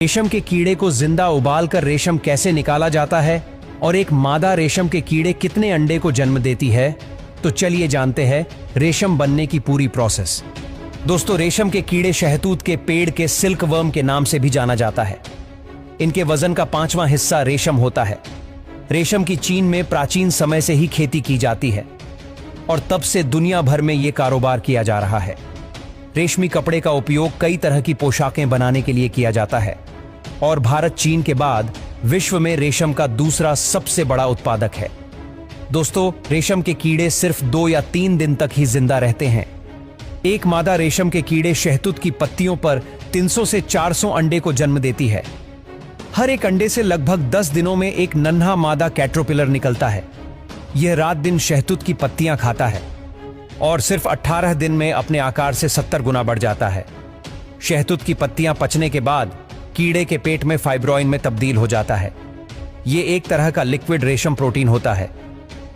रेशम के कीड़े को जिंदा उबालकर रेशम कैसे निकाला जाता है और एक मादा रेशम के कीड़े कितने अंडे को जन्म देती है, तो चलिए जानते हैं रेशम बनने की पूरी प्रोसेस। दोस्तों, रेशम के कीड़े शहतूत के पेड़ के सिल्क वर्म के नाम से भी जाना जाता है। इनके वजन का 5वां हिस्सा रेशम होता है। रेशम की चीन में प्राचीन समय से ही खेती की जाती है और तब से दुनिया भर में यह कारोबार किया जा रहा है। रेशमी कपड़े का उपयोग कई तरह की पोशाकें बनाने के लिए किया जाता है और भारत चीन के बाद विश्व में रेशम का दूसरा सबसे बड़ा उत्पादक है। दोस्तों, रेशम के कीड़े सिर्फ 2 या 3 दिन तक ही जिंदा रहते हैं। एक मादा रेशम के कीड़े शहतूत की पत्तियों पर 300 से 400 अंडे को जन्म देती है। हर एक अंडे से लगभग 10 दिनों में एक नन्हा मादा कैटरपिलर निकलता है। यह रात दिन शहतूत की पत्तियां खाता है और सिर्फ 18 दिन में अपने आकार से 70 गुना बढ़ जाता है। शहतूत की पत्तियां पचने के बाद कीड़े के पेट में फाइब्रोइन में तब्दील हो जाता है। यह एक तरह का लिक्विड रेशम प्रोटीन होता है।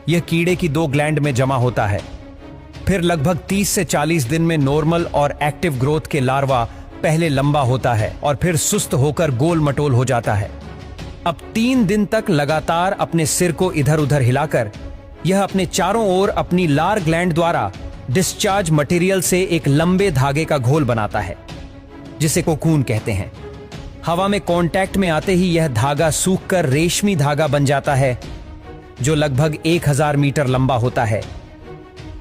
यह कीड़े की 2 ग्लैंड में जमा होता है। फिर लगभग 30 से 40 दिन में नॉर्मल और एक्टिव ग्रोथ के लार्वा पहले लंबा होता है और फिर सुस्त होकर गोल मटोल हो जाता है। अब 3 दिन तक लगातार अपने सिर को इधर उधर हिलाकर यह अपने चारों ओर अपनी लार ग्लैंड द्वारा डिस्चार्ज मटेरियल से एक लंबे धागे का घोल बनाता है, जिसे कोकून कहते हैं। हवा में कांटेक्ट में आते ही यह धागा सूखकर रेशमी धागा बन जाता है, जो लगभग 1000 मीटर लंबा होता है।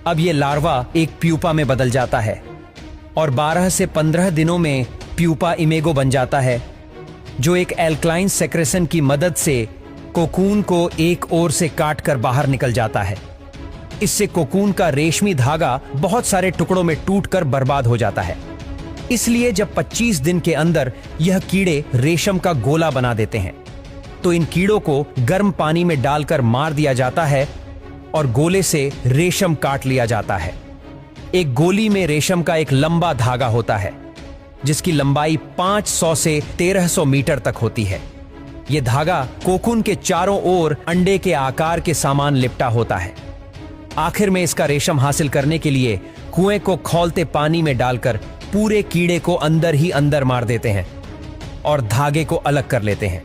अब यह लार्वा एक प्यूपा में बदल जाता है और 12 से 15 दिनों में प्यूपा इमेगो बन जाता है, जो एक एल्कलाइन सेक्रेशन की मदद से कोकून को एक ओर से काटकर बाहर निकल जाता है। इससे कोकून का रेशमी धागा बहुत सारे टुकड़ों में टूटकर बर्बाद हो जाता है। इसलिए जब 25 दिन के अंदर यह कीड़े रेशम का गोला बना देते हैं, तो इन कीड़ों को गर्म पानी में डालकर मार दिया जाता है और गोले से रेशम काट लिया जाता है। एक गोली में रेशम का एक लंबा धागा होता है, जिसकी लंबाई 500 से 1300 मीटर तक होती है। यह धागा कोकून के चारों ओर अंडे के आकार के सामान लिपटा होता है। आखिर में इसका रेशम हासिल करने के लिए कुएं को खौलते पानी में डालकर पूरे कीड़े को अंदर ही अंदर मार देते हैं और धागे को अलग कर लेते हैं।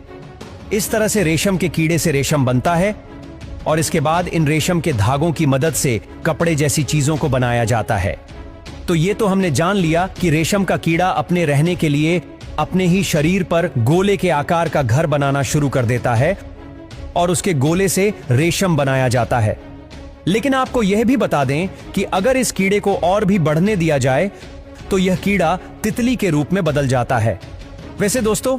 इस तरह से रेशम के कीड़े से रेशम बनता है और इसके बाद इन रेशम के धागों की मदद से कपड़े जैसी चीजों को बनाया जाता है। तो ये तो हमने जान लिया कि रेशम का कीड़ा अपने रहने के लिए अपने ही शरीर पर गोले के आकार का घर बनाना शुरू कर देता है और उसके गोले से रेशम बनाया जाता है। लेकिन आपको यह भी बता दें कि अगर इस कीड़े को और भी बढ़ने दिया जाए तो यह कीड़ा तितली के रूप में बदल जाता है। वैसे दोस्तों,